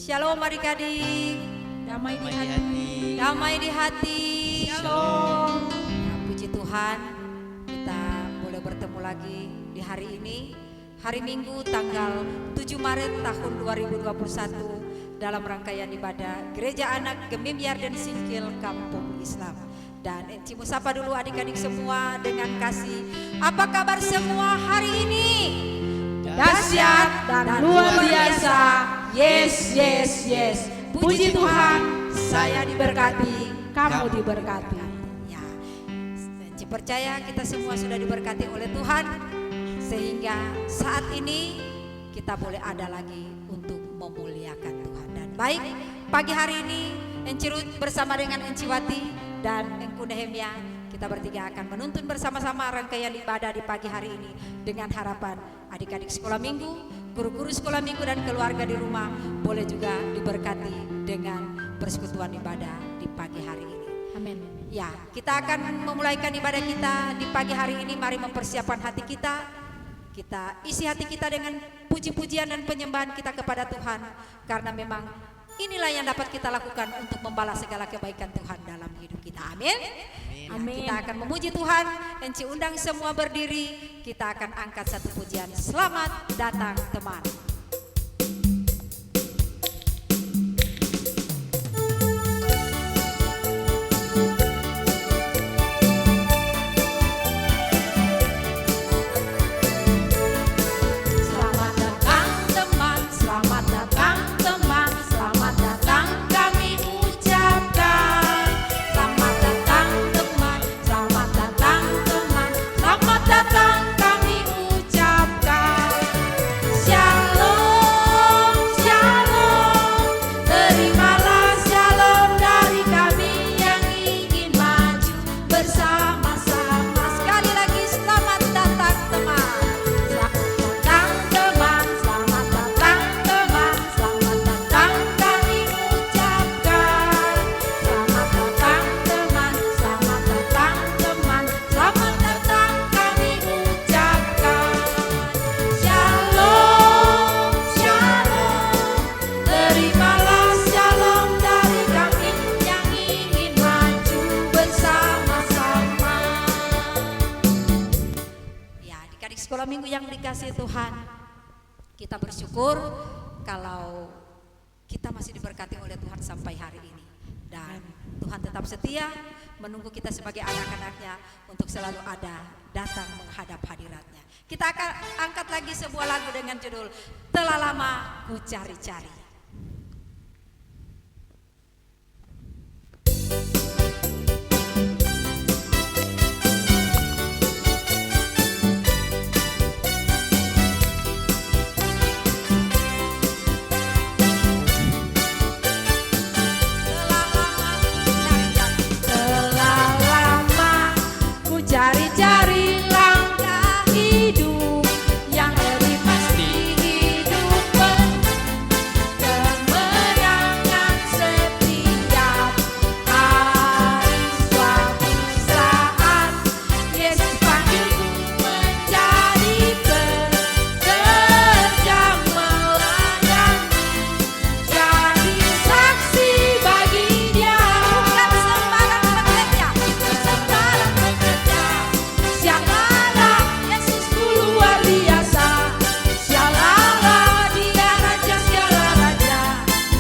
Shalom adik-adik. Damai di hati. Damai di hati. Shalom. Ya, puji Tuhan, kita boleh bertemu lagi di hari ini, hari Minggu tanggal 7 Maret tahun 2021 dalam rangkaian ibadah Gereja Anak Gemim Yarden Singkil Kampung Islam. Dan Encimu sapa dulu adik-adik semua dengan kasih. Apa kabar semua hari ini? Dahsyat dan luar biasa. Yes, yes, yes. Puji Tuhan, saya diberkati, kamu diberkati. Ya, Enci percaya kita semua sudah diberkati oleh Tuhan, sehingga saat ini kita boleh ada lagi untuk memuliakan Tuhan. Dan baik, pagi hari ini Enci Ruth bersama dengan Enci Wati dan Engku Nehemia, kita bertiga akan menuntun bersama-sama rangkaian ibadah di pagi hari ini dengan harapan adik-adik sekolah minggu, guru-guru sekolah minggu dan keluarga di rumah boleh juga diberkati dengan persekutuan ibadah di pagi hari ini. Amin. Ya, kita akan memulaikan ibadah kita di pagi hari ini. Mari mempersiapkan hati kita. Kita isi hati kita dengan puji-pujian dan penyembahan kita kepada Tuhan, karena memang inilah yang dapat kita lakukan untuk membalas segala kebaikan Tuhan dalam hidup kita. Amin. Amin. Kita akan memuji Tuhan. Enci undang semua berdiri. Kita akan angkat satu pujian. Selamat datang teman. Selamat datang teman, selamat datang teman, selamat datang kami ucapkan. Selamat datang teman, selamat datang teman, selamat datang kami ucapkan. Shalom, shalom, terimalah shalom dari kami yang ingin maju bersama-sama. Sekali lagi selamat datang teman. Selamat datang teman, selamat datang kami ucapkan. Selamat datang teman, selamat datang teman, selamat datang kami ucapkan. Shalom, shalom, terimalah shalom dari kami yang ingin maju bersama-sama. Ya, adik-adik sekolah minggu yang dikasihi Tuhan, kita bersyukur kalau kita masih diberkati oleh Tuhan sampai hari ini. Dan Tuhan tetap setia menunggu kita sebagai anak-anaknya untuk selalu ada datang menghadap hadiratnya. Kita akan angkat lagi sebuah lagu dengan judul Telah Lama Ku Cari-Cari. Telah lama ku cari-cari langkah hidup yang lebih pasti, hidup kemenangan setiap hari. Suatu saat Yesus panggilku menjadi pekerja melayani, jadi saksi bagi Dia. Bukan sembarang pekerja, sembarang pekerja. Sialalah Yesusku luar biasa. Sialalah Dia Raja, sialah Raja.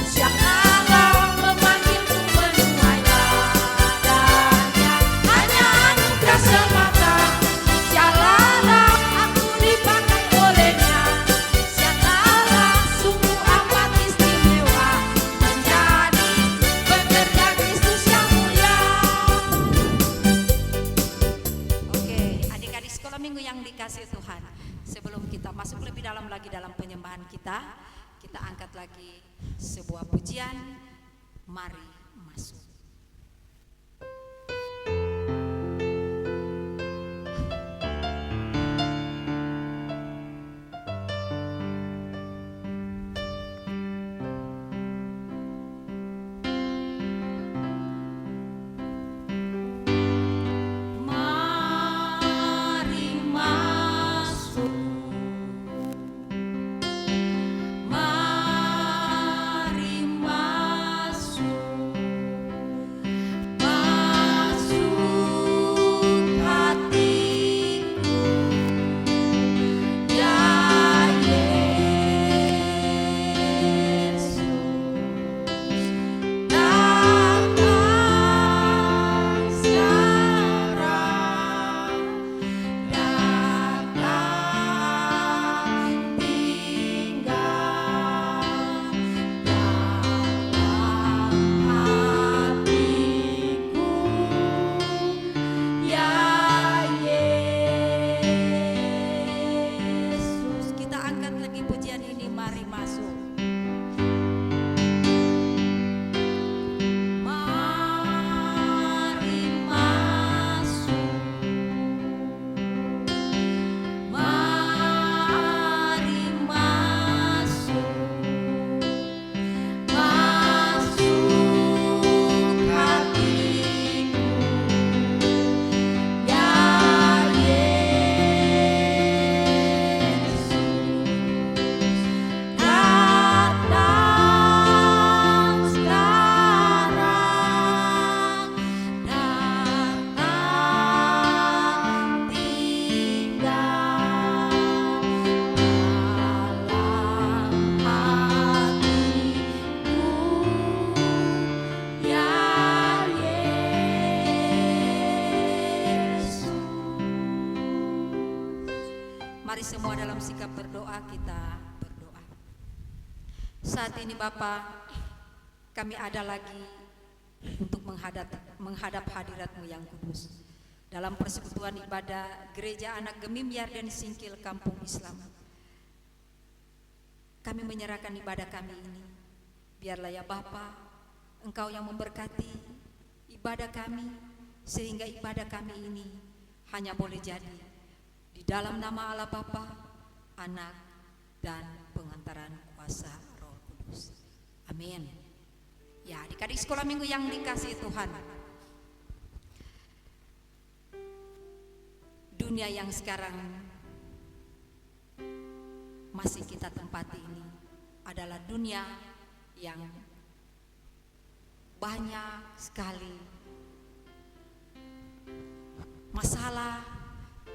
Sialalah memanggilku menuai ladanya. Hanya anugerah semata. Sialalah aku dipakai olehnya. Sialalah sungguh amat istimewa menjadi pekerja Kristus yang mulia. Oke, adik-adik sekolah minggu yang dikasihi Tuhan, sebelum kita masuk lebih dalam lagi dalam penyembahan kita angkat lagi sebuah pujian. Mari masuk. Mari masuk. Mari Mari semua dalam sikap berdoa kita berdoa. Saat ini Bapa, kami ada lagi untuk menghadap hadirat-Mu yang kudus. Dalam persekutuan ibadah Gereja Anak Gemim Yarden Singkil Kampung Islam, kami menyerahkan ibadah kami ini. Biarlah ya Bapa, Engkau yang memberkati ibadah kami, sehingga ibadah kami ini hanya boleh jadi di dalam nama Allah Bapa, Anak, dan pengantaran kuasa Roh Kudus. Amin. Ya, adik-adik sekolah minggu yang dikasihi Tuhan, dunia yang sekarang masih kita tempati ini adalah dunia yang banyak sekali masalah,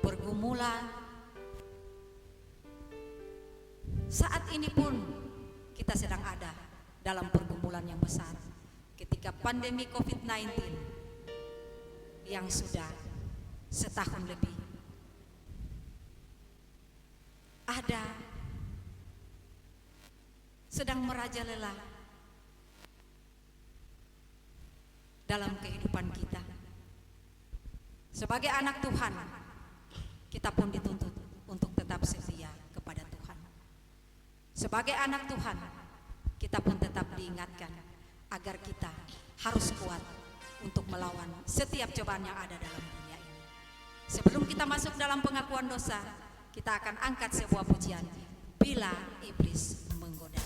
pergumulan. Saat ini pun kita sedang ada dalam pergumulan yang besar ketika pandemi COVID-19 yang sudah setahun lebih. Ada sedang merajalela dalam kehidupan kita. Sebagai anak Tuhan, kita pun dituntut untuk tetap setia kepada Tuhan. Sebagai anak Tuhan, kita pun tetap diingatkan agar kita harus kuat untuk melawan setiap cobaan yang ada dalam dunia ini. Sebelum kita masuk dalam pengakuan dosa, kita akan angkat sebuah pujian, Bila Iblis Menggoda.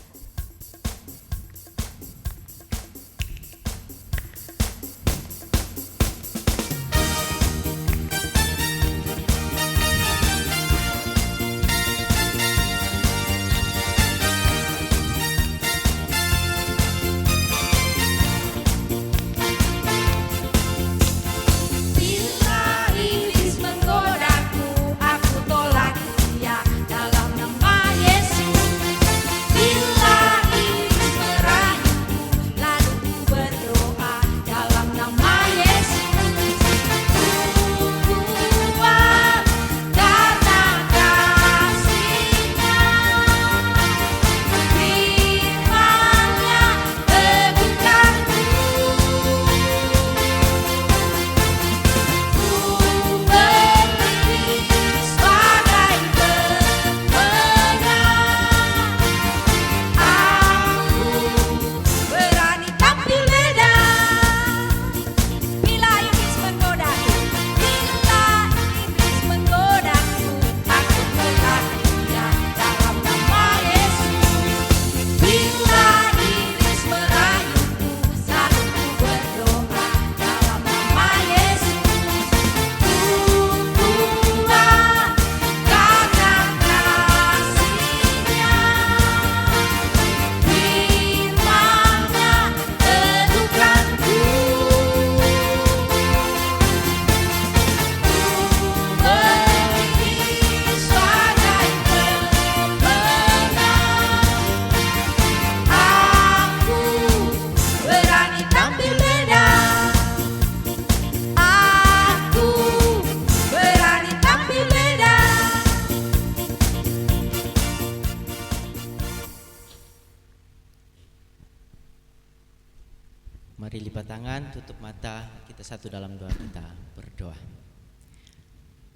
Mari lipat tangan, tutup mata, kita satu dalam doa kita berdoa.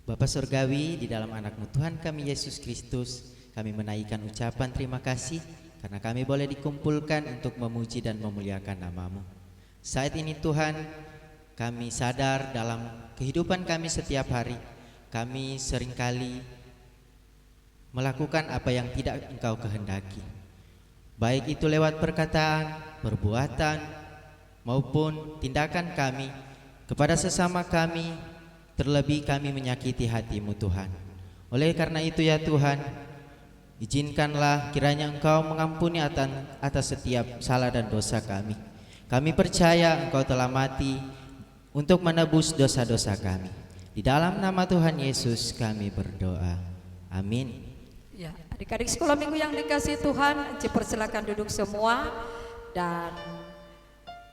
Bapa Surgawi, di dalam anak-Mu Tuhan kami Yesus Kristus, kami menaikkan ucapan terima kasih karena kami boleh dikumpulkan untuk memuji dan memuliakan nama-Mu. Saat ini Tuhan, kami sadar dalam kehidupan kami setiap hari, kami seringkali melakukan apa yang tidak Engkau kehendaki. Baik itu lewat perkataan, perbuatan, maupun tindakan kami kepada sesama kami, terlebih kami menyakiti hati-Mu Tuhan. Oleh karena itu ya Tuhan, izinkanlah kiranya Engkau mengampuni atas setiap salah dan dosa kami. Kami percaya Engkau telah mati untuk menebus dosa-dosa kami. Di dalam nama Tuhan Yesus kami berdoa. Amin. Ya, adik-adik sekolah minggu yang dikasihi Tuhan, dipersilakan duduk semua. Dan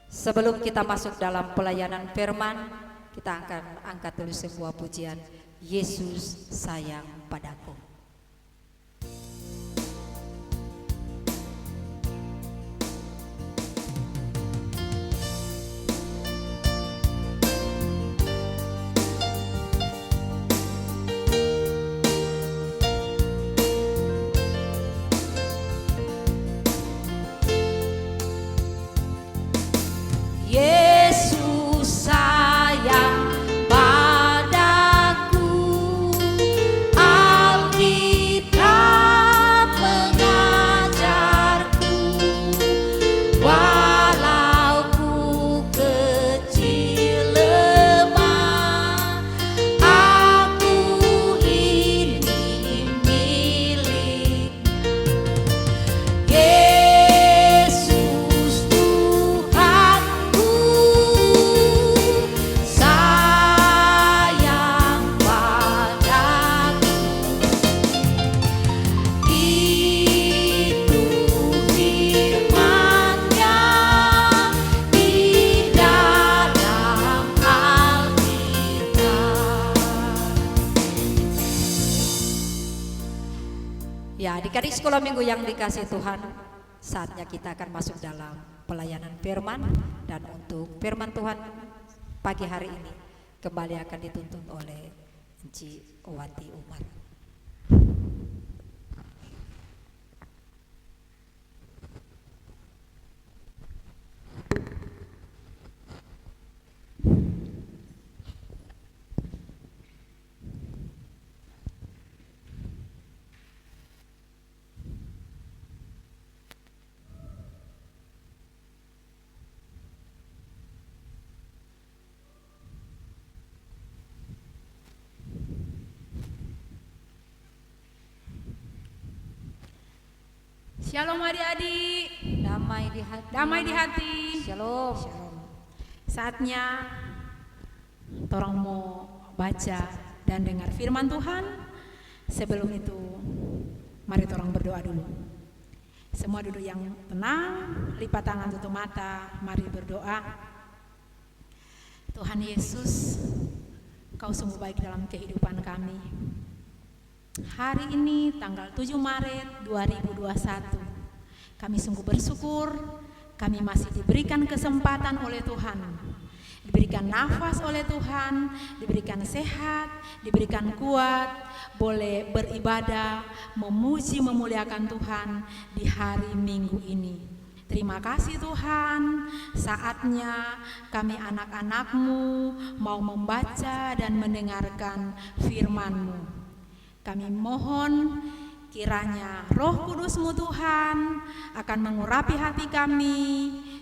sebelum kita masuk dalam pelayanan firman, kita akan angkat dulu sebuah pujian, Yesus sayang padaku. Ya, adik-adik sekolah minggu yang dikasih Tuhan, saatnya kita akan masuk dalam pelayanan firman. Dan untuk firman Tuhan pagi hari ini kembali akan dituntun oleh Enci Owati Umar. Shalom adik-adik, Damai di hati. damai di hati. Shalom. Saatnya orang mau baca dan dengar firman Tuhan. Sebelum itu, mari orang berdoa dulu. Semua duduk yang tenang, lipat tangan, tutup mata, mari berdoa. Tuhan Yesus, Kau sungguh baik dalam kehidupan kami. Hari ini tanggal 7 Maret 2021, kami sungguh bersyukur kami masih diberikan kesempatan oleh Tuhan, diberikan nafas oleh Tuhan, diberikan sehat, diberikan kuat, boleh beribadah, memuji, memuliakan Tuhan di hari Minggu ini. Terima kasih Tuhan, saatnya kami anak-anak-Mu mau membaca dan mendengarkan firman-Mu. Kami mohon kiranya Roh Kudus-Mu Tuhan akan mengurapi hati kami,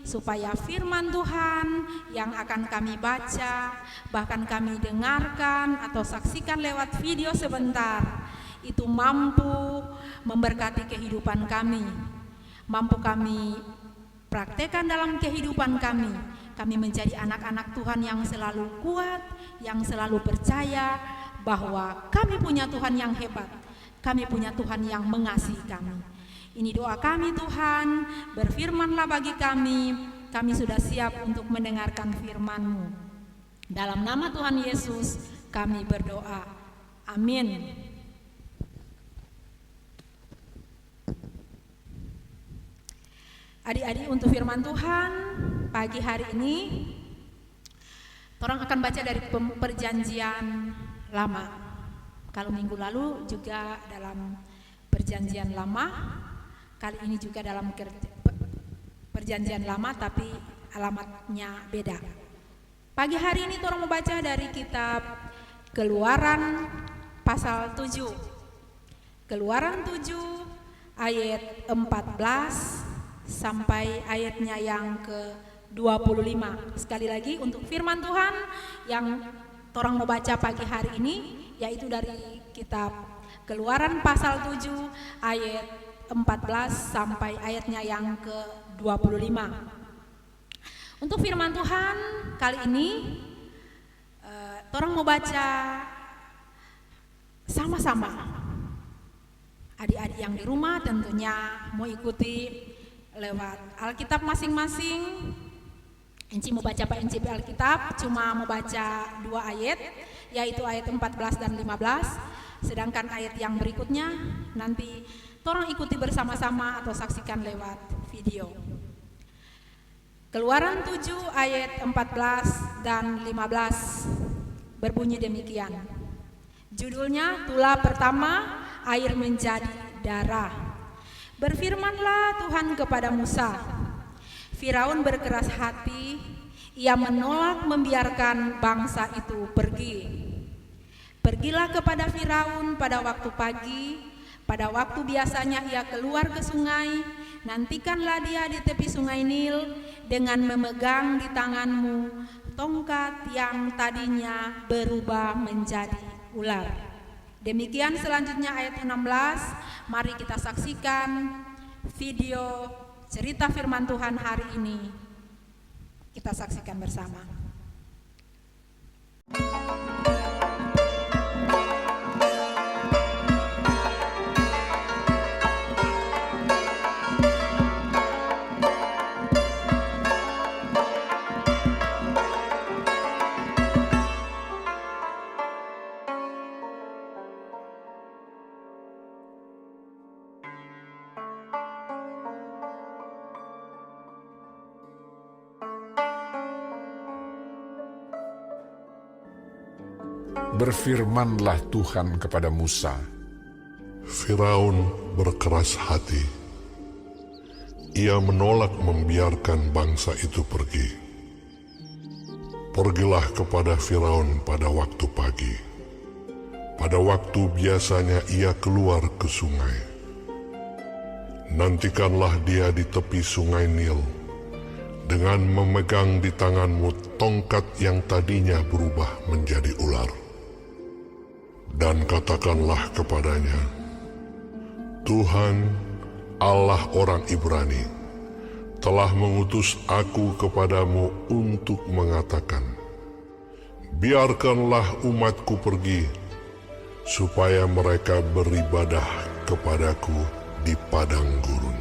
supaya firman Tuhan yang akan kami baca, bahkan kami dengarkan atau saksikan lewat video sebentar, itu mampu memberkati kehidupan kami, mampu kami praktekkan dalam kehidupan kami. Kami menjadi anak-anak Tuhan yang selalu kuat, yang selalu percaya bahwa kami punya Tuhan yang hebat, kami punya Tuhan yang mengasihi kami. Ini doa kami Tuhan, berfirmanlah bagi kami sudah siap untuk mendengarkan firman-Mu. Dalam nama Tuhan Yesus kami berdoa, amin. Adik-adik, untuk firman Tuhan pagi hari ini, orang akan baca dari perjanjian lama. Kalau minggu lalu juga dalam perjanjian lama, kali ini juga dalam perjanjian lama tapi alamatnya beda. Pagi hari ini orang membaca dari kitab Keluaran pasal 7. Keluaran 7 ayat 14 sampai ayatnya yang ke-25. Sekali lagi untuk firman Tuhan yang orang mau baca pagi hari ini, yaitu dari kitab Keluaran pasal 7 ayat 14 sampai ayatnya yang ke-25. Untuk firman Tuhan kali ini orang mau baca sama-sama. Adik-adik yang di rumah tentunya mau ikuti lewat Alkitab masing-masing. Enci mau baca Pak Enci Alkitab, cuma mau baca 2 ayat, yaitu ayat 14 dan 15. Sedangkan ayat yang berikutnya nanti tolong ikuti bersama-sama atau saksikan lewat video. Keluaran 7 ayat 14 dan 15 berbunyi demikian. Judulnya tulah pertama air menjadi darah. Berfirmanlah Tuhan kepada Musa. Firaun berkeras hati, ia menolak membiarkan bangsa itu pergi. Pergilah kepada Firaun pada waktu pagi, pada waktu biasanya ia keluar ke sungai, nantikanlah dia di tepi sungai Nil dengan memegang di tanganmu tongkat yang tadinya berubah menjadi ular. Demikian selanjutnya ayat 16, mari kita saksikan video cerita firman Tuhan hari ini. Kita saksikan bersama. berfirmanlah Tuhan kepada Musa, Firaun berkeras hati. Ia menolak membiarkan bangsa itu pergi. Pergilah kepada Firaun pada waktu pagi. Pada waktu biasanya ia keluar ke sungai. Nantikanlah dia di tepi sungai Nil, dengan memegang di tanganmu tongkat yang tadinya berubah menjadi ular. Dan katakanlah kepadanya, Tuhan, Allah orang Ibrani, telah mengutus aku kepadamu untuk mengatakan, biarkanlah umatku pergi, supaya mereka beribadah kepadaku di padang gurun.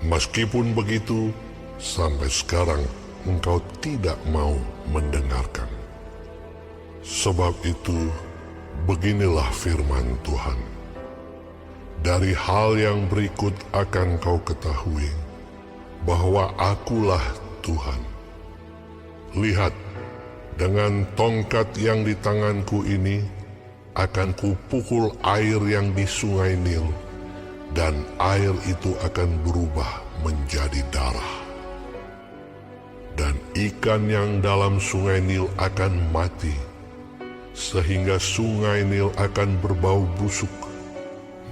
Meskipun begitu, sampai sekarang engkau tidak mau mendengarkan. Sebab itu, beginilah firman Tuhan. Dari hal yang berikut akan kau ketahui, bahwa akulah Tuhan. Lihat, dengan tongkat yang di tanganku ini, akan kupukul air yang di sungai Nil, dan air itu akan berubah menjadi darah. Dan ikan yang dalam sungai Nil akan mati, sehingga sungai Nil akan berbau busuk.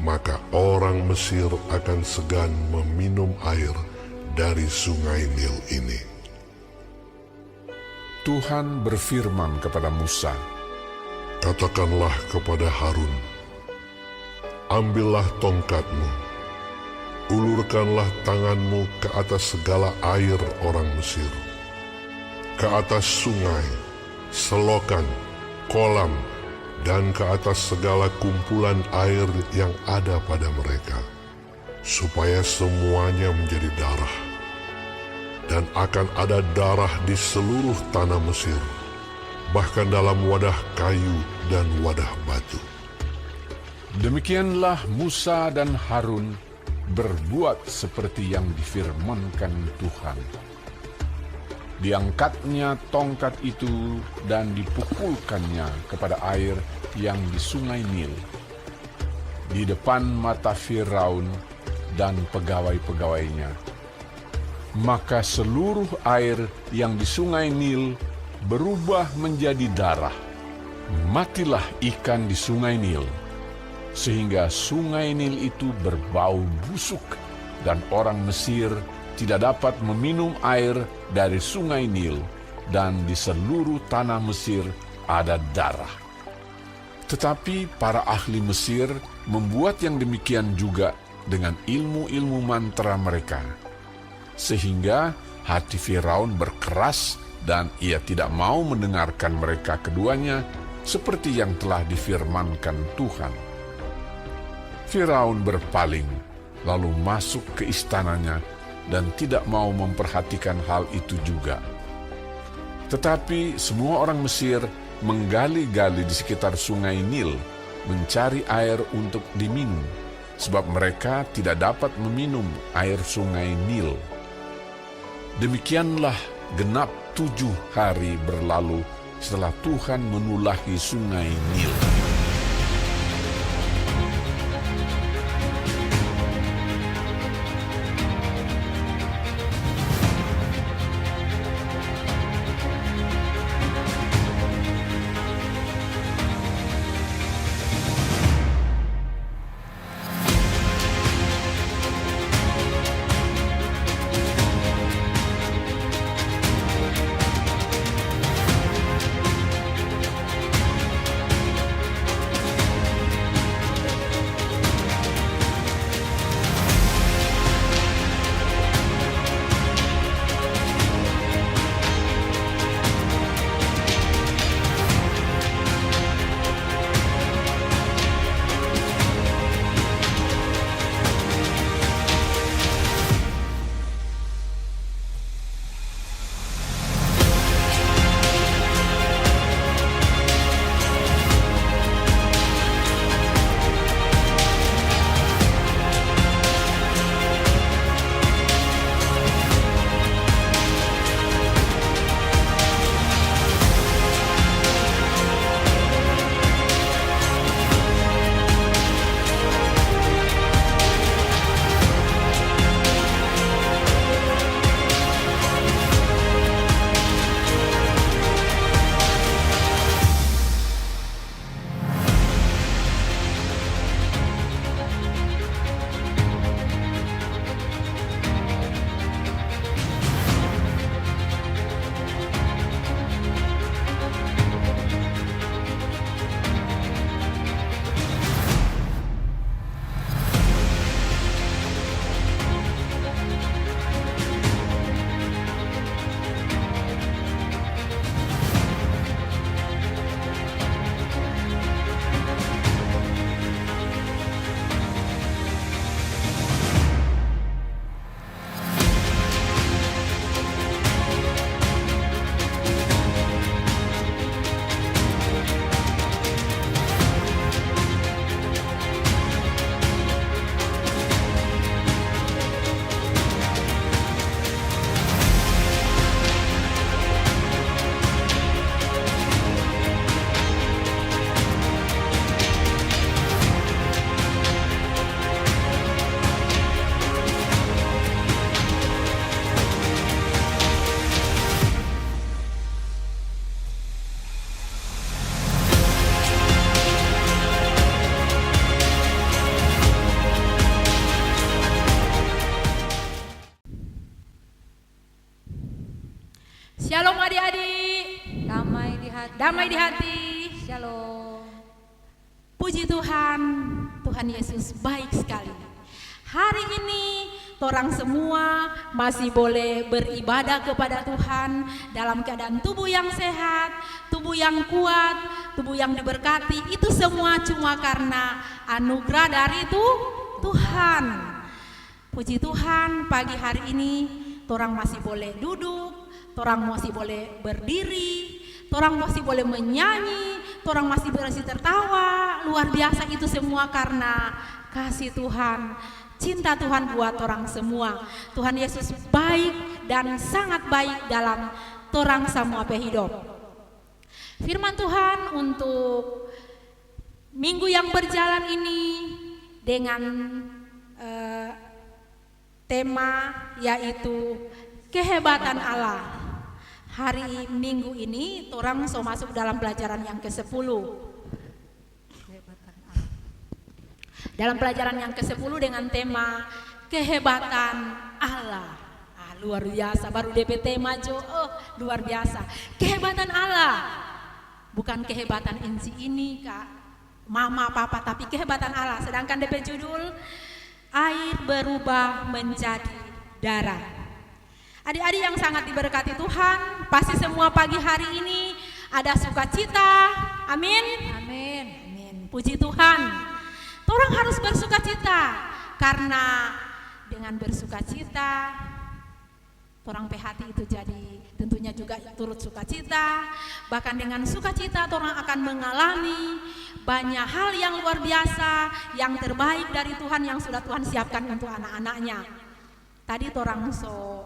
Maka orang Mesir akan segan meminum air dari sungai Nil ini. Tuhan berfirman kepada Musa, Katakanlah kepada Harun, ambillah tongkatmu, ulurkanlah tanganmu ke atas segala air orang Mesir, ke atas sungai, selokan, kolam, dan ke atas segala kumpulan air yang ada pada mereka, supaya semuanya menjadi darah. Dan akan ada darah di seluruh tanah Mesir, bahkan dalam wadah kayu dan wadah batu. demikianlah Musa dan Harun berbuat seperti yang difirmankan Tuhan. Diangkatnya tongkat itu dan dipukulkannya kepada air yang di sungai Nil, di depan mata Firaun dan pegawai-pegawainya. Maka seluruh air yang di sungai Nil berubah menjadi darah. Matilah ikan di sungai Nil, sehingga sungai Nil itu berbau busuk, dan orang Mesir tidak dapat meminum air dari sungai Nil, dan di seluruh tanah Mesir ada darah. Tetapi para ahli Mesir membuat yang demikian juga dengan ilmu-ilmu mantra mereka, sehingga hati Firaun berkeras dan ia tidak mau mendengarkan mereka keduanya seperti yang telah difirmankan Tuhan. Firaun berpaling, lalu masuk ke istananya dan tidak mau memperhatikan hal itu juga. Tetapi semua orang Mesir menggali-gali di sekitar sungai Nil, mencari air untuk diminum, sebab mereka tidak dapat meminum air sungai Nil. Demikianlah genap 7 hari berlalu setelah Tuhan menulahi sungai Nil. damai di hati. Shalom. Puji Tuhan, Tuhan Yesus baik sekali. Hari ini torang semua masih boleh beribadah kepada Tuhan dalam keadaan tubuh yang sehat, tubuh yang kuat, tubuh yang diberkati. Itu semua cuma karena anugerah dari Tuhan. Puji Tuhan, pagi hari ini torang masih boleh duduk, torang masih boleh berdiri, torang masih boleh menyanyi, torang masih berhasil tertawa. Luar biasa, itu semua karena kasih Tuhan, cinta Tuhan buat orang semua. Tuhan Yesus baik dan sangat baik dalam torang semua hidup. Firman Tuhan untuk minggu yang berjalan ini dengan tema yaitu kehebatan Allah. Hari Minggu ini torang so masuk dalam pelajaran yang ke-10. Dalam pelajaran yang ke-10 dengan tema kehebatan Allah. Luar biasa, baru DP tema Jo. Luar biasa. Kehebatan Allah. Bukan kehebatan NC ini Kak, mama, papa, tapi kehebatan Allah. Sedangkan DP judul air berubah menjadi darah. Adik-adik yang sangat diberkati Tuhan, pasti semua pagi hari ini ada sukacita. Amin. Amin. Amin. Puji Tuhan. Orang harus bersukacita karena dengan bersukacita orang hati itu jadi tentunya juga turut sukacita. Bahkan dengan sukacita orang akan mengalami banyak hal yang luar biasa, yang terbaik dari Tuhan yang sudah Tuhan siapkan untuk anak-anaknya. Tadi orang so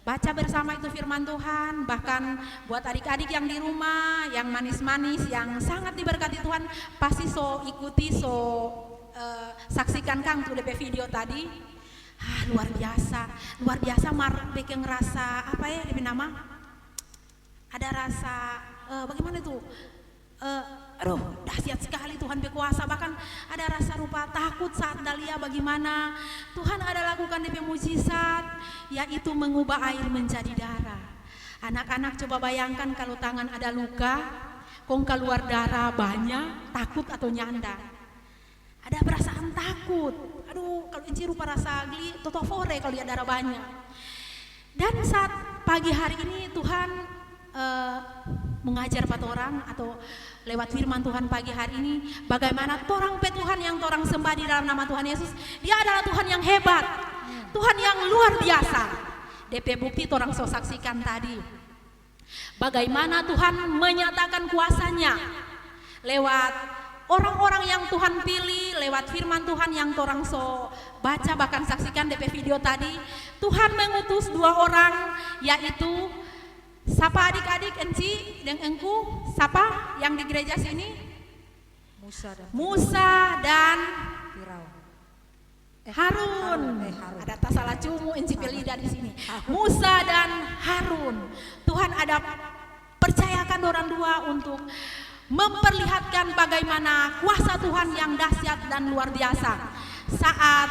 baca bersama itu firman Tuhan. Bahkan buat adik-adik yang di rumah, yang manis-manis, yang sangat diberkati Tuhan, pasti so ikuti, saksikan Kang tuh DP video tadi. Luar biasa bikin ngerasa apa ya DP nama? Ada rasa bagaimana itu? Dahsyat sekali Tuhan berkuasa. Bahkan ada rasa rupa takut saat Dalia bagaimana Tuhan ada lakukan DP mujizat, yaitu mengubah air menjadi darah. Anak-anak coba bayangkan kalau tangan ada luka, kong keluar darah banyak, takut atau nyanda? Ada perasaan takut. Kalau inci rupa rasa geli, totofore kalau dia darah banyak. Dan saat pagi hari ini Tuhan mengajar pada orang atau lewat firman Tuhan pagi hari ini, bagaimana torang Tuhan yang torang sembah di dalam nama Tuhan Yesus, dia adalah Tuhan yang hebat, Tuhan yang luar biasa. DP bukti torang so saksikan tadi, bagaimana Tuhan menyatakan kuasanya lewat orang-orang yang Tuhan pilih, lewat firman Tuhan yang torang so baca bahkan saksikan DP video tadi. Tuhan mengutus 2 orang, yaitu siapa adik-adik Enci dan Engku, siapa yang di gereja sini? Musa dan Harun. Ada tak salah cumu Enci Pelida di sini. Musa dan Harun. Tuhan ada percayakan orang 2 untuk memperlihatkan bagaimana kuasa Tuhan yang dahsyat dan luar biasa. Saat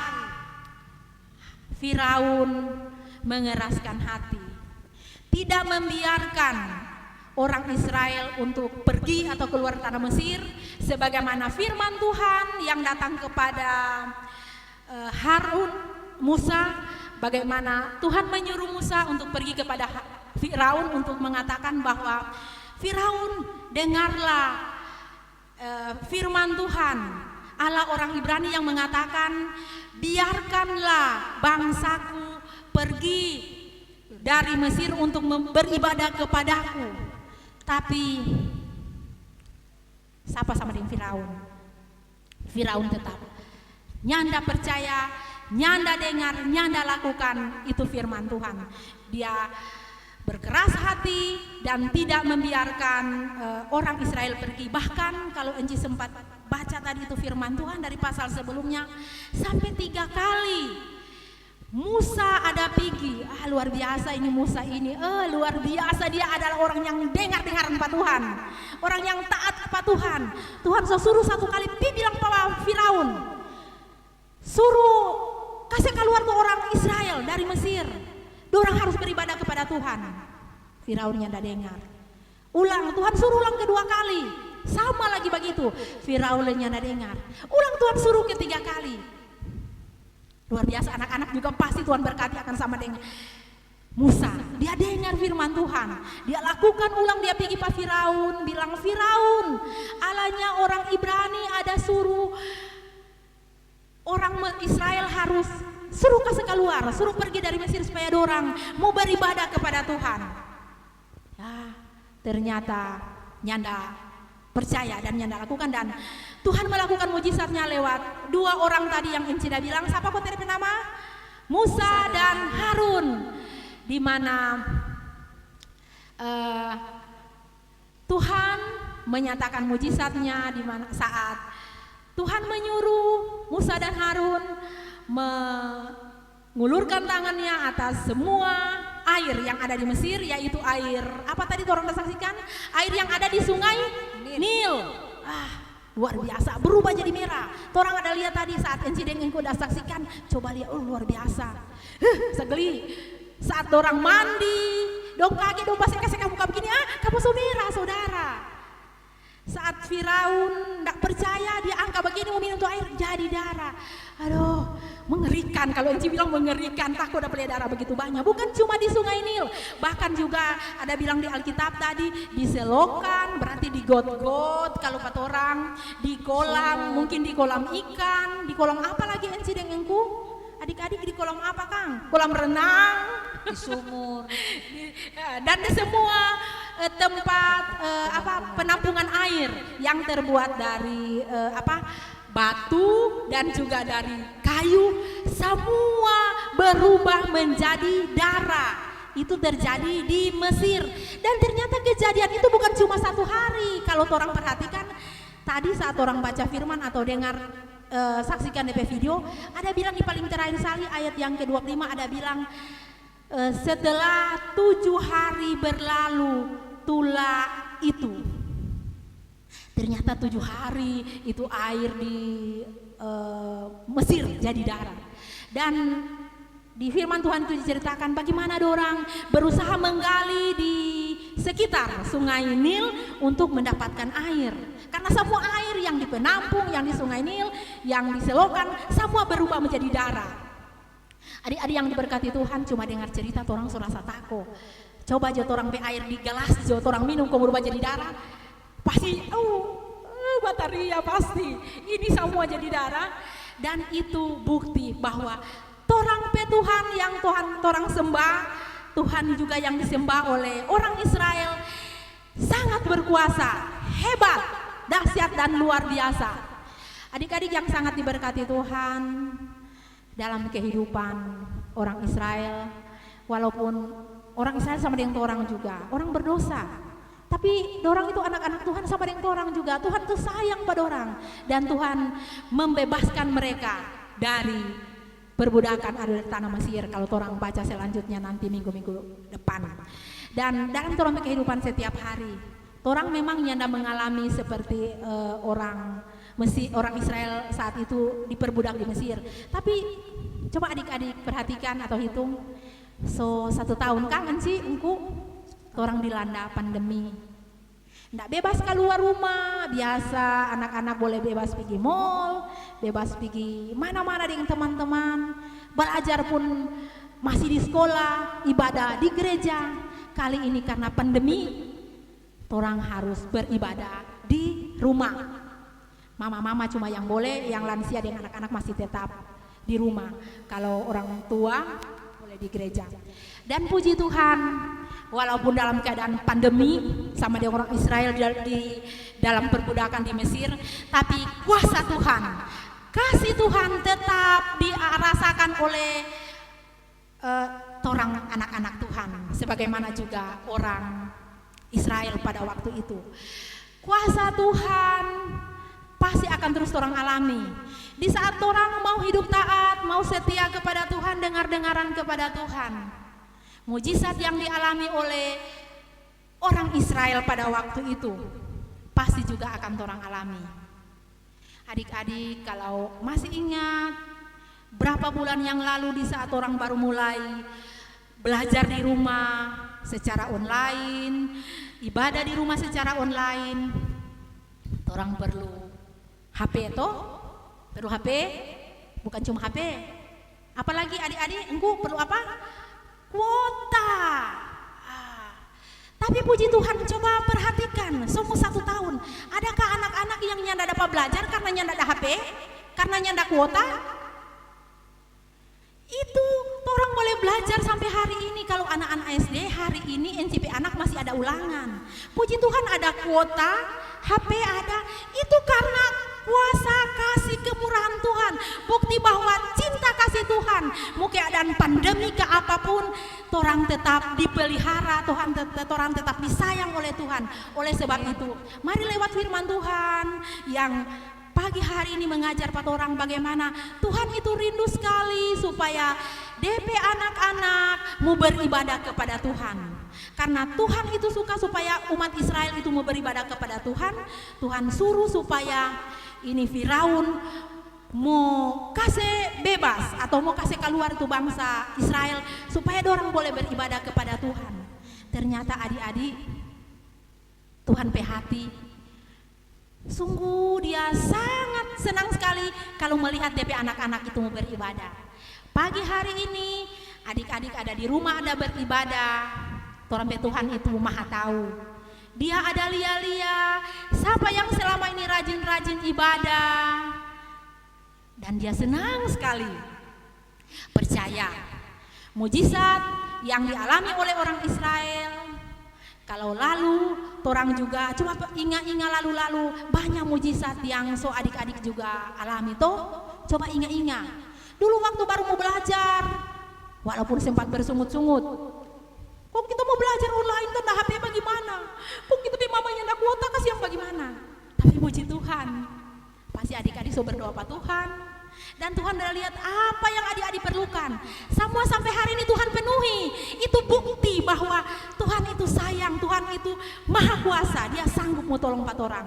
Firaun mengeraskan hati, tidak membiarkan orang Israel untuk pergi atau keluar tanah Mesir, sebagaimana firman Tuhan yang datang kepada Harun, Musa, bagaimana Tuhan menyuruh Musa untuk pergi kepada Firaun untuk mengatakan bahwa Firaun, dengarlah firman Tuhan Allah orang Ibrani yang mengatakan, biarkanlah bangsaku pergi dari Mesir untuk beribadah kepadaku. Tapi siapa sama dengan Firaun? Firaun tetap nyanda percaya, nyanda dengar, nyanda lakukan itu firman Tuhan. Dia berkeras hati dan tidak membiarkan orang Israel pergi. Bahkan kalau Enci sempat baca tadi itu firman Tuhan dari pasal sebelumnya, sampai 3 kali Musa ada pergi. Luar biasa ini Musa ini, luar biasa, dia adalah orang yang dengar-dengaran Pak Tuhan, orang yang taat kepada Tuhan. Tuhan suruh 1 kali bilang pada Firaun, suruh kasih keluar tuh orang Israel dari Mesir. Dorang harus beribadah kepada Tuhan. Firaun yang tidak dengar. Ulang, Tuhan suruh ulang kedua kali. Sama lagi begitu. Firaunnya nggak dengar. Ulang Tuhan suruh ketiga kali. Luar biasa, anak-anak juga pasti Tuhan berkati akan sama dengan Musa. Dia dengar firman Tuhan. Dia lakukan ulang, dia pergi ke Firaun. Bilang, Firaun, Allahnya orang Ibrani ada suruh orang Israel harus suruh kasih keluar, suruh pergi dari Mesir supaya dorang mau beribadah kepada Tuhan. Ya, ternyata nyanda percaya dan nyanda lakukan, dan Tuhan melakukan mujizatnya lewat dua orang tadi yang Incida bilang. Siapa kok tadi nama? Musa dan Harun. Di mana Tuhan menyatakan mujizatnya di mana saat Tuhan menyuruh Musa dan Harun mengulurkan tangannya atas semua air yang ada di Mesir, yaitu air apa tadi orang saksikan? Air yang ada di sungai Nil. Luar biasa, berubah jadi merah. Orang ada lihat tadi saat insiden yang udah saksikan, coba lihat, luar biasa. Segeli. Saat orang mandi, dong kaget, dong pasti kasih muka begini, kamu merah saudara. Saat Firaun tidak percaya, dia angka begini mau minum tuh air jadi darah. Aduh, mengerikan. Kalau Enci bilang mengerikan, takut ada darah begitu banyak. Bukan cuma di Sungai Nil, bahkan juga ada bilang di Alkitab tadi di selokan, berarti di got-got. Kalau kata orang di kolam, mungkin di kolam ikan, di kolam apa lagi Enci denganku? Adik-adik di kolam apa Kang? Kolam renang, di sumur, dan di semua tempat penampungan air yang terbuat dari batu dan juga dari kayu, semua berubah menjadi darah. Itu terjadi di Mesir, dan ternyata kejadian itu bukan cuma satu hari. Kalau orang perhatikan tadi saat orang baca firman atau dengar saksikan DP video, ada bilang di paling terakhir sekali ayat yang ke-25 ada bilang setelah 7 hari berlalu tula itu. Ternyata 7 hari itu air di Mesir jadi darah. Dan di firman Tuhan itu diceritakan bagaimana dorang berusaha menggali di sekitar Sungai Nil untuk mendapatkan air. Karena semua air yang di penampung, yang di Sungai Nil, yang di selokan, semua berubah menjadi darah. Adik-adik yang diberkati Tuhan, cuma dengar cerita orang serasa takut. Coba jauh orang be air di gelas, jauh orang minum kok berubah jadi darah. Pasti, bataria pasti. Ini semua jadi darah. Dan itu bukti bahwa torang pe Tuhan yang torang sembah, Tuhan juga yang disembah oleh orang Israel sangat berkuasa, hebat, dahsyat dan luar biasa. Adik-adik yang sangat diberkati Tuhan, dalam kehidupan orang Israel, walaupun orang Israel sama dengan orang juga, orang berdosa, tapi orang itu anak-anak Tuhan sama dengan orang juga. Tuhan itu sayang pada orang, dan Tuhan membebaskan mereka dari perbudakan ada di tanah Mesir. Kalau orang baca selanjutnya nanti minggu-minggu depan. Dan dalam orang kehidupan setiap hari, orang memang nyanda mengalami seperti orang Israel saat itu diperbudak di Mesir. Tapi coba adik-adik perhatikan atau hitung, 1 tahun kangen sih orang dilanda pandemi. Nggak bebas keluar rumah, biasa anak-anak boleh bebas pergi mall, bebas pergi mana-mana dengan teman-teman, belajar pun masih di sekolah, ibadah di gereja. Kali ini karena pandemi, orang harus beribadah di rumah. Mama-mama cuma yang boleh, yang lansia dengan anak-anak masih tetap di rumah. Kalau orang tua boleh di gereja. Dan puji Tuhan, walaupun dalam keadaan pandemi sama dengan orang Israel di dalam perbudakan di Mesir, tapi kuasa Tuhan, kasih Tuhan tetap dirasakan oleh orang anak-anak Tuhan, sebagaimana juga orang Israel pada waktu itu. Kuasa Tuhan pasti akan terus orang alami. Di saat orang mau hidup taat, mau setia kepada Tuhan, dengar-dengaran kepada Tuhan, mujizat yang dialami oleh orang Israel pada waktu itu pasti juga akan orang alami. Adik-adik kalau masih ingat berapa bulan yang lalu di saat orang baru mulai belajar di rumah secara online, ibadah di rumah secara online. Orang perlu HP toh? Perlu HP? Bukan cuma HP. Apalagi adik-adik, engkau perlu apa? Kuota. Tapi puji Tuhan, coba perhatikan, semua 1 tahun, adakah anak-anak yang nyanda dapat belajar karena nyanda ada HP? Karena nyanda kuota? Itu orang boleh belajar sampai hari ini. Kalau anak-anak SD hari ini NCP anak masih ada ulangan. Puji Tuhan ada kuota, HP ada. Itu karena kuasa kasih kemurahan Tuhan. Bukti bahwa cinta kasih Tuhan. Mau keadaan pandemi ke apapun, orang tetap dipelihara, orang tetap disayang oleh Tuhan. Oleh sebab itu, mari lewat firman Tuhan yang pagi hari ini mengajar pada orang bagaimana Tuhan itu rindu sekali supaya DP anak-anak mau beribadah kepada Tuhan. Karena Tuhan itu suka supaya umat Israel itu mau beribadah kepada Tuhan. Tuhan suruh supaya ini Firaun mau kasih bebas atau mau kasih keluar itu bangsa Israel supaya orang boleh beribadah kepada Tuhan. Ternyata adik-adik, Tuhan hati. Sungguh dia sangat senang sekali kalau melihat DP anak-anak itu mau beribadah. Pagi hari ini adik-adik ada di rumah, ada beribadah. Orang Tuhan itu maha tahu. Dia ada lia-lia, siapa yang selama ini rajin-rajin ibadah. Dan dia senang sekali. Percaya, mujizat yang dialami oleh orang Israel. Kalau lalu, orang juga coba ingat-ingat lalu-lalu banyak mujizat yang so adik-adik juga alami toh. Coba ingat-ingat. Dulu waktu baru mau belajar, walaupun sempat bersungut-sungut. Kok kita mau belajar online kan HP bagaimana? Kok kita di mamanya ada kuota kasih yang bagaimana? Tapi puji Tuhan, pasti adik-adik so berdoa pada Tuhan. Dan Tuhan udah lihat apa yang adik-adik perlukan. Semua sampai hari ini Tuhan penuhi. Itu bukti bahwa Tuhan itu sayang, Tuhan itu maha kuasa. Dia sanggup mau tolong empat orang.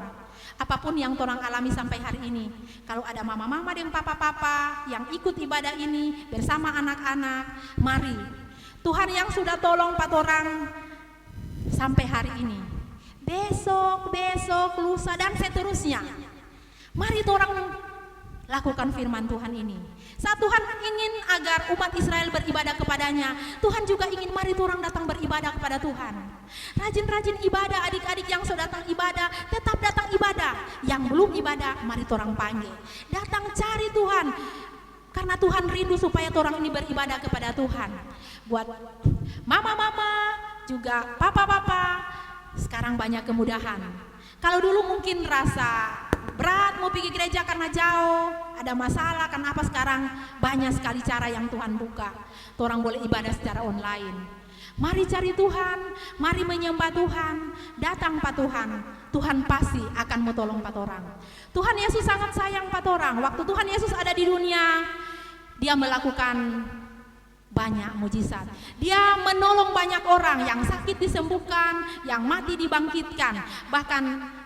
Apapun yang orang alami sampai hari ini. Kalau ada mama-mama dan papa-papa yang ikut ibadah ini bersama anak-anak, mari. Tuhan yang sudah tolong empat orang sampai hari ini. Besok, lusa dan seterusnya. Mari orang lakukan firman Tuhan ini. Saat Tuhan ingin agar umat Israel beribadah kepadanya, Tuhan juga ingin mari orang datang beribadah kepada Tuhan. Rajin-rajin ibadah, adik-adik yang sudah datang ibadah, tetap datang ibadah. Yang belum ibadah, mari orang panggil. Datang cari Tuhan. Karena Tuhan rindu supaya orang ini beribadah kepada Tuhan. Buat mama-mama, juga papa-papa, sekarang banyak kemudahan. Kalau dulu mungkin rasa berat mau pergi gereja karena jauh, ada masalah, kenapa sekarang banyak sekali cara yang Tuhan buka. Orang boleh ibadah secara online. Mari cari Tuhan, mari menyembah Tuhan, datang Pak Tuhan. Tuhan pasti akan menolong Pak orang. Tuhan Yesus sangat sayang Pak orang. Waktu Tuhan Yesus ada di dunia, dia melakukan banyak mujizat. Dia menolong banyak orang yang sakit disembuhkan, yang mati dibangkitkan. Bahkan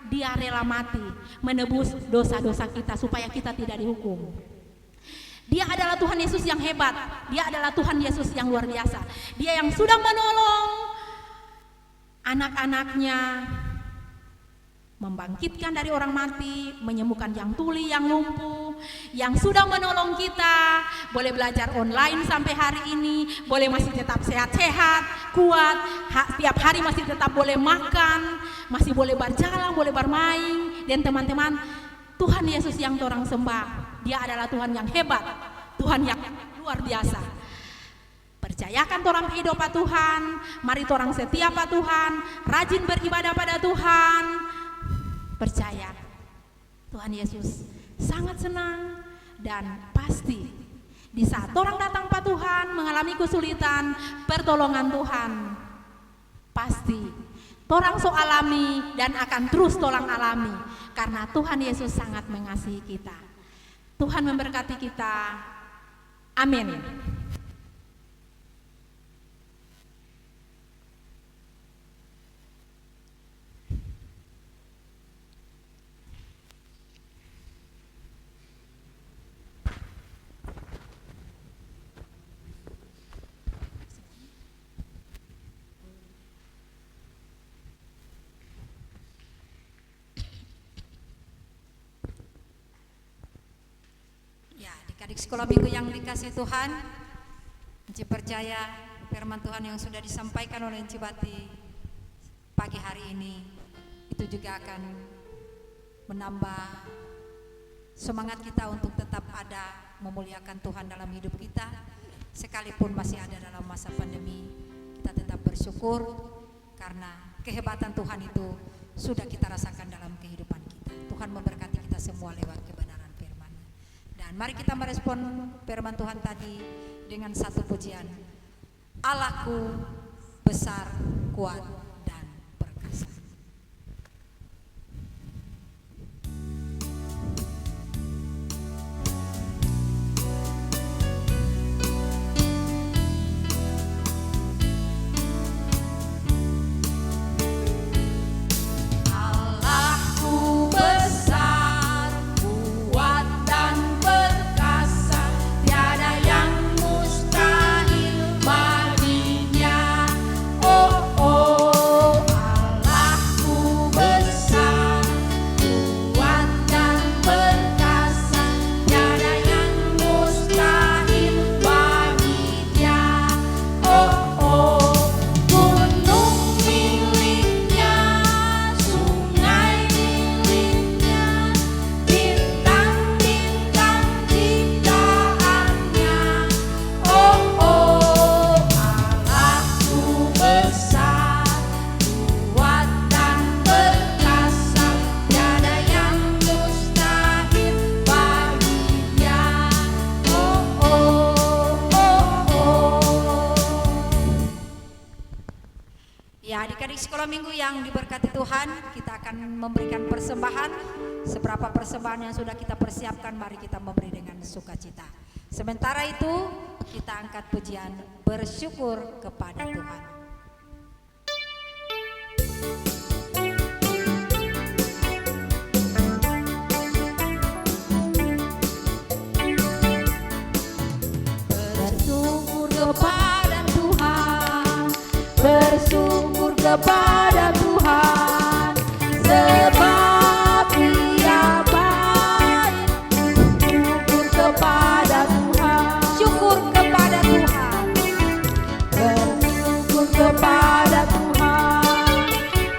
dia rela mati menebus dosa-dosa kita supaya kita tidak dihukum. Dia adalah Tuhan Yesus yang hebat. Dia adalah Tuhan Yesus yang luar biasa. Dia yang sudah menolong anak-anaknya, membangkitkan dari orang mati, menyembuhkan yang tuli, yang lumpuh, yang sudah menolong kita, boleh belajar online sampai hari ini, boleh masih tetap sehat-sehat, kuat, setiap hari masih tetap boleh makan, masih boleh berjalan, boleh bermain, dan teman-teman, Tuhan Yesus yang orang sembah, dia adalah Tuhan yang hebat, Tuhan yang luar biasa. Percayakan orang hidup pada Tuhan, mari orang setia pada Tuhan, rajin beribadah pada Tuhan. Percaya Tuhan Yesus sangat senang dan pasti di saat orang datang pada Tuhan mengalami kesulitan, pertolongan Tuhan pasti orang so alami dan akan terus tolong alami karena Tuhan Yesus sangat mengasihi kita. Tuhan memberkati kita. Amin. Adik-adik sekolah minggu yang dikasih Tuhan, Enci percaya firman Tuhan yang sudah disampaikan oleh Enci Bati pagi hari ini itu juga akan menambah semangat kita untuk tetap ada memuliakan Tuhan dalam hidup kita. Sekalipun masih ada dalam masa pandemi, kita tetap bersyukur karena kehebatan Tuhan itu sudah kita rasakan dalam kehidupan kita. Tuhan memberkati kita semua lewat kebenaran firman. Dan mari kita merespon firman Tuhan tadi dengan satu pujian. Allahku besar, kuat, dan perkasa. Allahku besar, kuat dan perkasa, tiada yang mustahil baginya. Oh, oh, Allahku besar, kuat dan perkasa, tiada yang mustahil bagi Dia. Oh, oh, gunung miliknya, sungai miliknya, bintang-bintang ciptaannya. Oh, oh, Allahku besar, kuat dan perkasa, tiada yang mustahil bagi Dia. Oh, oh, oh, oh. Ya, adik-adik sekolah minggu yang diberkati Tuhan, kita akan memberikan persembahan. Seberapa persembahan yang sudah kita persiapkan, mari kita memberi dengan sukacita. Sementara itu, kita angkat pujian bersyukur kepada Tuhan. Bersyukur kepada Tuhan, bersyukur kepada Tuhan, sebab Dia baik. Bersyukur kepada Tuhan, Syukur kepada Tuhan. bersyukur kepada Tuhan,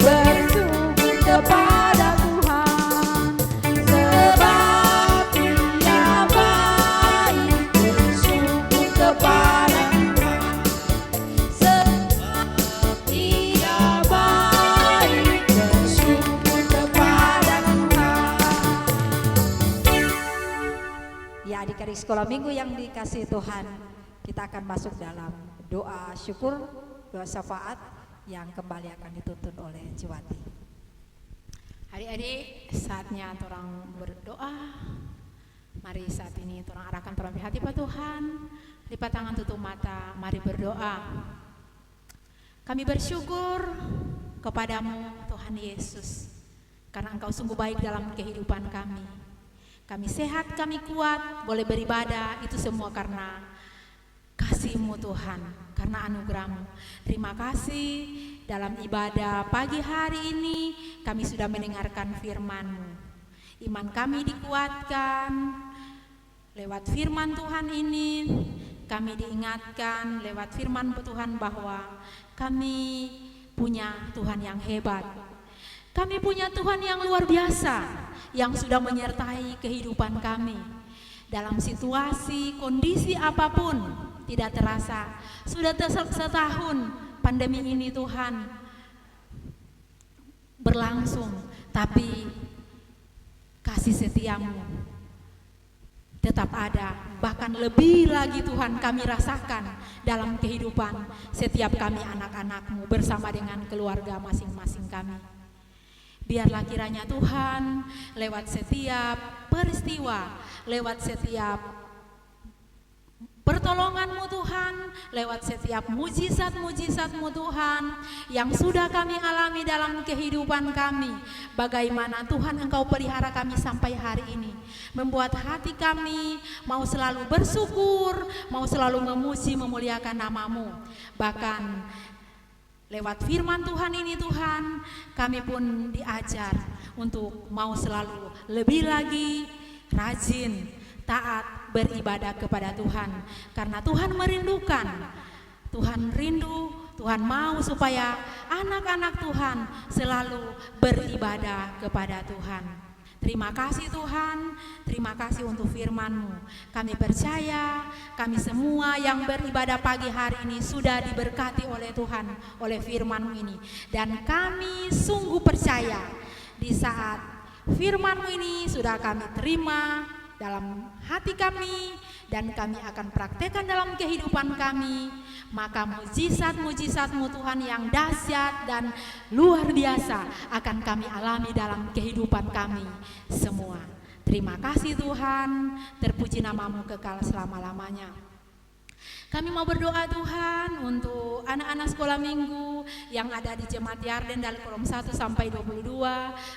bersyukur kepada Tuhan, sebab Dia baik. Bersyukur kepada Tuhan, sebab Dia baik. Bersyukur kepada Tuhan. Ya, adik-adik sekolah minggu yang dikasih Tuhan, kita akan masuk dalam doa syukur, doa syafaat yang kembali akan dituntun oleh Ciwati. Adik-adik, saatnya orang berdoa. Mari saat ini orang arahkan terlebih hati Pak Tuhan. Lipat tangan, tutup mata, mari berdoa. Kami bersyukur kepadamu Tuhan Yesus, karena Engkau sungguh baik dalam kehidupan kami. Kami sehat, kami kuat, boleh beribadah, itu semua karena kasih-Mu Tuhan, karena anugerah-Mu. Terima kasih dalam ibadah pagi hari ini kami sudah mendengarkan firman-Mu. Iman kami dikuatkan lewat firman Tuhan ini. Kami diingatkan lewat firman Tuhan bahwa kami punya Tuhan yang hebat. Kami punya Tuhan yang luar biasa, yang sudah menyertai kehidupan kami. Dalam situasi, kondisi apapun, tidak terasa. Sudah setahun pandemi ini Tuhan berlangsung, tapi kasih setia-Mu tetap ada. Bahkan lebih lagi Tuhan kami rasakan dalam kehidupan setiap kami anak-anak-Mu bersama dengan keluarga masing-masing kami. Biarlah kiranya Tuhan lewat setiap peristiwa, lewat setiap pertolongan-Mu Tuhan, lewat setiap mujizat-mujizat-Mu Tuhan yang sudah kami alami dalam kehidupan kami. Bagaimana Tuhan Engkau pelihara kami sampai hari ini, membuat hati kami mau selalu bersyukur, mau selalu memuji, memuliakan nama-Mu. Bahkan lewat firman Tuhan ini Tuhan, kami pun diajar untuk mau selalu lebih lagi rajin, taat beribadah kepada Tuhan, karena Tuhan merindukan, Tuhan rindu, Tuhan mau supaya anak-anak Tuhan selalu beribadah kepada Tuhan. Terima kasih Tuhan, terima kasih untuk firman-Mu. Kami percaya kami semua yang beribadah pagi hari ini sudah diberkati oleh Tuhan, oleh firman-Mu ini. Dan kami sungguh percaya di saat firman-Mu ini sudah kami terima dalam hati kami dan kami akan praktekkan dalam kehidupan kami, maka mujizat-mujizat-Mu Tuhan yang dahsyat dan luar biasa akan kami alami dalam kehidupan kami semua. Terima kasih Tuhan, terpuji nama-Mu kekal selama-lamanya. Kami mau berdoa Tuhan untuk anak-anak sekolah minggu yang ada di Jemaat Yarden dari kolom 1 sampai 22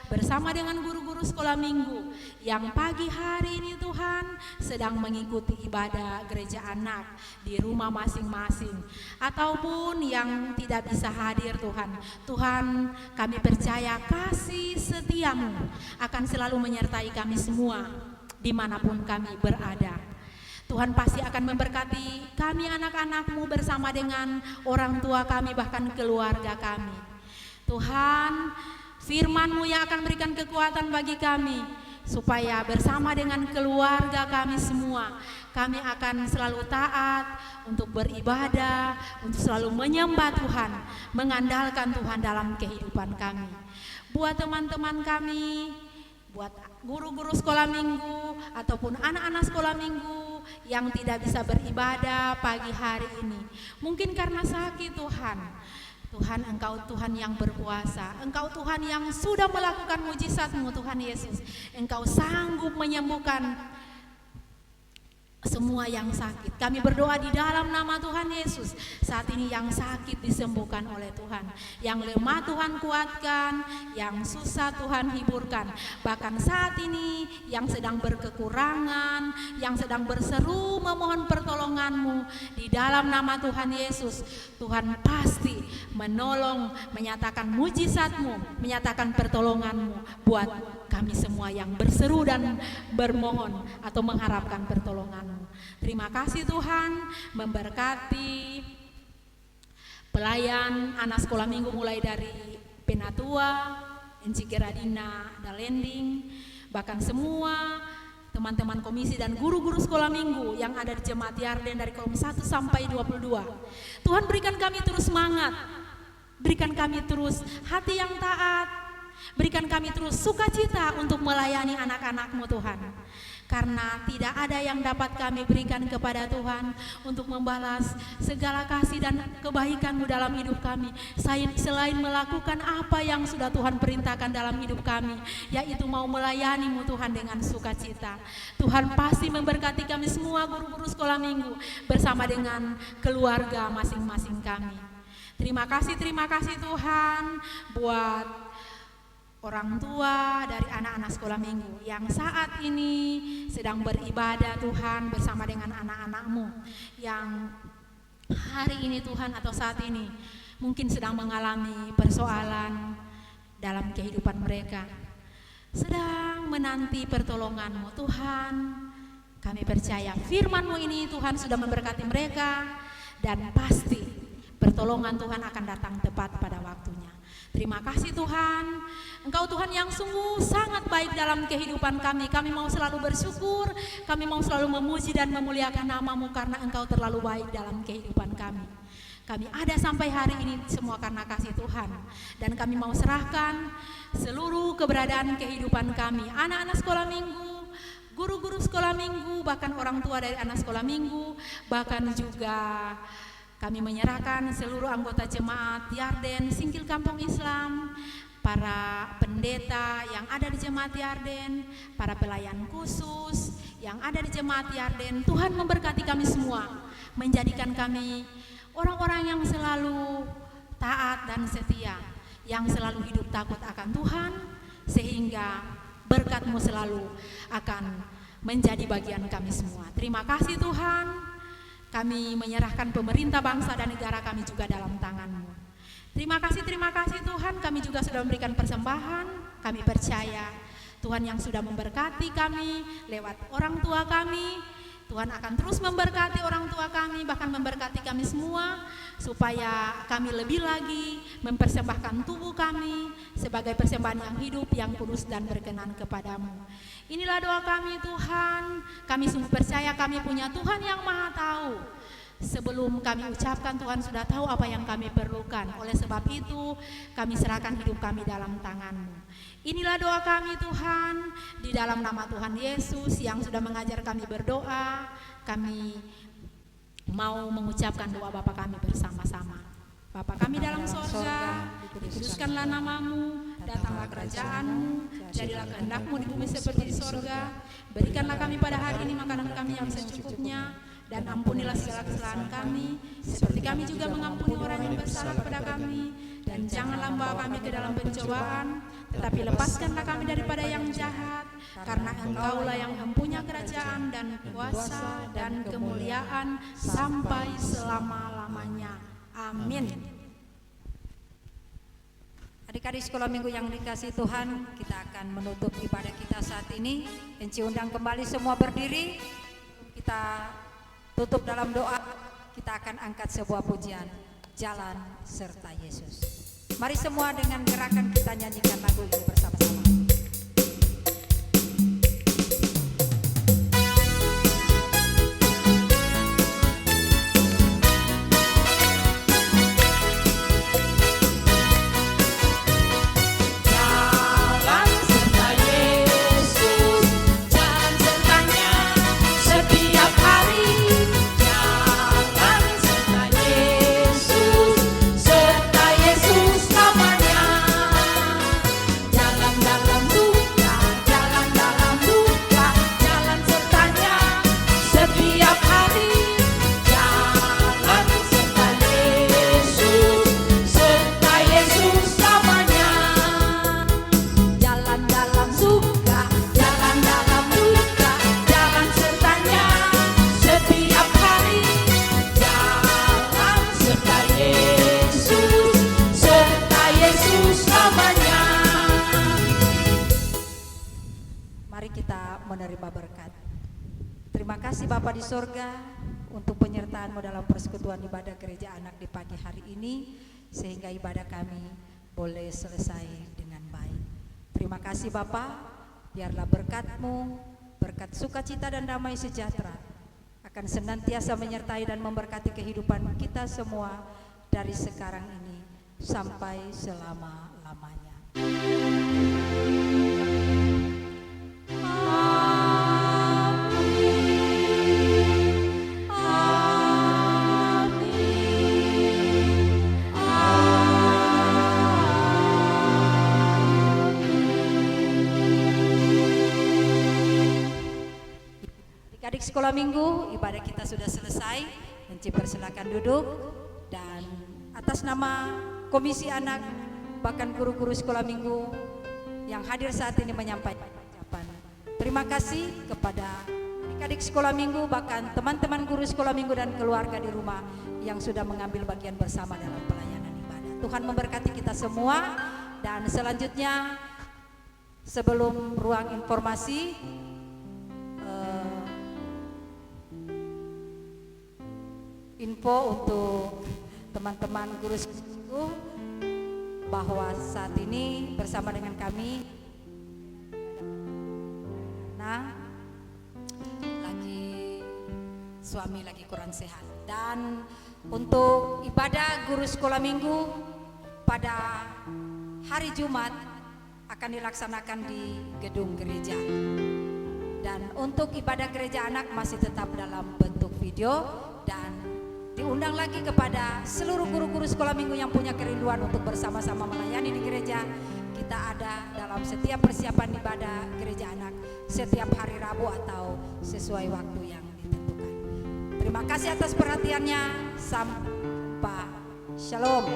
bersama dengan guru-guru sekolah minggu yang pagi hari ini Tuhan sedang mengikuti ibadah gereja anak di rumah masing-masing ataupun yang tidak bisa hadir Tuhan. Tuhan, kami percaya kasih setia-Mu akan selalu menyertai kami semua dimanapun kami berada. Tuhan pasti akan memberkati kami anak-anak-Mu bersama dengan orang tua kami bahkan keluarga kami. Tuhan, firman-Mu yang akan berikan kekuatan bagi kami supaya bersama dengan keluarga kami semua kami akan selalu taat untuk beribadah, untuk selalu menyembah Tuhan, mengandalkan Tuhan dalam kehidupan kami. Buat teman-teman kami, buat guru-guru sekolah minggu ataupun anak-anak sekolah minggu yang tidak bisa beribadah pagi hari ini, mungkin karena sakit Tuhan. Tuhan, Engkau Tuhan yang berkuasa, Engkau Tuhan yang sudah melakukan mujizat-Mu Tuhan Yesus. Engkau sanggup menyembuhkan semua yang sakit. Kami berdoa di dalam nama Tuhan Yesus. Saat ini yang sakit disembuhkan oleh Tuhan, yang lemah Tuhan kuatkan, yang susah Tuhan hiburkan. Bahkan saat ini yang sedang berkekurangan, yang sedang berseru memohon pertolongan-Mu, di dalam nama Tuhan Yesus, Tuhan pasti menolong, menyatakan mujizat-Mu, menyatakan pertolongan-Mu buat kami semua yang berseru dan bermohon atau mengharapkan pertolongan-Mu. Terima kasih Tuhan, memberkati pelayan anak sekolah minggu mulai dari Penatua, Encik Geradina, Dalending, bahkan semua teman-teman komisi dan guru-guru sekolah minggu yang ada di Jemaat Yarden dari kolom 1 sampai 22. Tuhan berikan kami terus semangat, berikan kami terus hati yang taat, berikan kami terus sukacita untuk melayani anak-anak-Mu Tuhan. Karena tidak ada yang dapat kami berikan kepada Tuhan untuk membalas segala kasih dan kebaikan-Mu dalam hidup kami, selain melakukan apa yang sudah Tuhan perintahkan dalam hidup kami, yaitu mau melayani-Mu Tuhan dengan sukacita. Tuhan pasti memberkati kami semua guru-guru sekolah minggu bersama dengan keluarga masing-masing kami. Terima kasih Tuhan buat orang tua dari anak-anak sekolah minggu yang saat ini sedang beribadah Tuhan bersama dengan anak-anak-Mu yang hari ini Tuhan atau saat ini mungkin sedang mengalami persoalan dalam kehidupan mereka, sedang menanti pertolongan-Mu Tuhan. Kami percaya firman-Mu ini Tuhan sudah memberkati mereka dan pasti pertolongan Tuhan akan datang tepat pada waktunya. Terima kasih Tuhan, Engkau Tuhan yang sungguh sangat baik dalam kehidupan kami. Kami mau selalu bersyukur, kami mau selalu memuji dan memuliakan nama-Mu karena Engkau terlalu baik dalam kehidupan kami. Kami ada sampai hari ini semua karena kasih Tuhan. Dan kami mau serahkan seluruh keberadaan kehidupan kami, anak-anak sekolah minggu, guru-guru sekolah minggu, bahkan orang tua dari anak sekolah minggu, bahkan juga kami menyerahkan seluruh anggota jemaat Yarden, Singkil Kampung Islam, para pendeta yang ada di jemaat Yarden, para pelayan khusus yang ada di jemaat Yarden. Tuhan memberkati kami semua, menjadikan kami orang-orang yang selalu taat dan setia, yang selalu hidup takut akan Tuhan, sehingga berkat-Mu selalu akan menjadi bagian kami semua. Terima kasih Tuhan. Kami menyerahkan pemerintah bangsa dan negara kami juga dalam tangan-Mu. Terima kasih Tuhan, kami juga sudah memberikan persembahan. Kami percaya Tuhan yang sudah memberkati kami lewat orang tua kami. Tuhan akan terus memberkati orang tua kami, bahkan memberkati kami semua, supaya kami lebih lagi mempersembahkan tubuh kami sebagai persembahan yang hidup, yang kudus dan berkenan kepadamu. Inilah doa kami Tuhan, kami sungguh percaya kami punya Tuhan yang Maha Tahu. Sebelum kami ucapkan, Tuhan sudah tahu apa yang kami perlukan. Oleh sebab itu, kami serahkan hidup kami dalam tangan-Mu. Inilah doa kami Tuhan, di dalam nama Tuhan Yesus yang sudah mengajar kami berdoa. Kami mau mengucapkan doa Bapa kami bersama-sama. Bapa kami dalam sorga, dikuduskanlah nama-Mu, datanglah kerajaan-Mu, jadilah kehendak-Mu di bumi seperti di sorga. Berikanlah kami pada hari ini makanan kami yang secukupnya, dan ampunilah segala kesalahan kami, seperti kami juga mengampuni orang yang bersalah kepada kami. Dan janganlah membawa kami ke dalam pencobaan, tetapi lepaskanlah kami daripada yang jahat, karena Engkaulah yang mempunyai kerajaan dan kuasa dan kemuliaan sampai selama-lamanya. Amin. Adik-adik sekolah minggu yang dikasihi Tuhan, kita akan menutup ibadah kita saat ini. Enci undang kembali semua berdiri. Kita tutup dalam doa. Kita akan angkat sebuah pujian, Jalan Serta Yesus. Mari semua dengan gerakan kita nyanyikan lagu ini bersama-sama. Menerima berkat. Terima kasih Bapa di sorga untuk penyertaan-Mu dalam persekutuan ibadah gereja anak di pagi hari ini, sehingga ibadah kami boleh selesai dengan baik. Terima kasih Bapa, biarlah berkat-Mu, berkat sukacita dan damai sejahtera akan senantiasa menyertai dan memberkati kehidupan kita semua dari sekarang ini sampai selama-lamanya. Adik sekolah minggu, ibadah kita sudah selesai. Enci persilakan duduk. Dan atas nama Komisi Anak, bahkan guru-guru sekolah minggu yang hadir saat ini menyampaikan ucapan terima kasih kepada adik-adik sekolah minggu, bahkan teman-teman guru sekolah minggu dan keluarga di rumah yang sudah mengambil bagian bersama dalam pelayanan ibadah. Tuhan memberkati kita semua. Dan selanjutnya, sebelum ruang informasi, info untuk teman-teman guru sekolah bahwa saat ini bersama dengan kami suami lagi kurang sehat. Dan untuk ibadah guru sekolah minggu pada hari Jumat akan dilaksanakan di gedung gereja. Dan untuk ibadah gereja anak masih tetap dalam bentuk video, dan diundang lagi kepada seluruh guru-guru sekolah minggu yang punya kerinduan untuk bersama-sama melayani di gereja. Kita ada dalam setiap persiapan ibadah gereja anak setiap hari Rabu atau sesuai waktu yang ditentukan. Terima kasih atas perhatiannya. Sampai Shalom.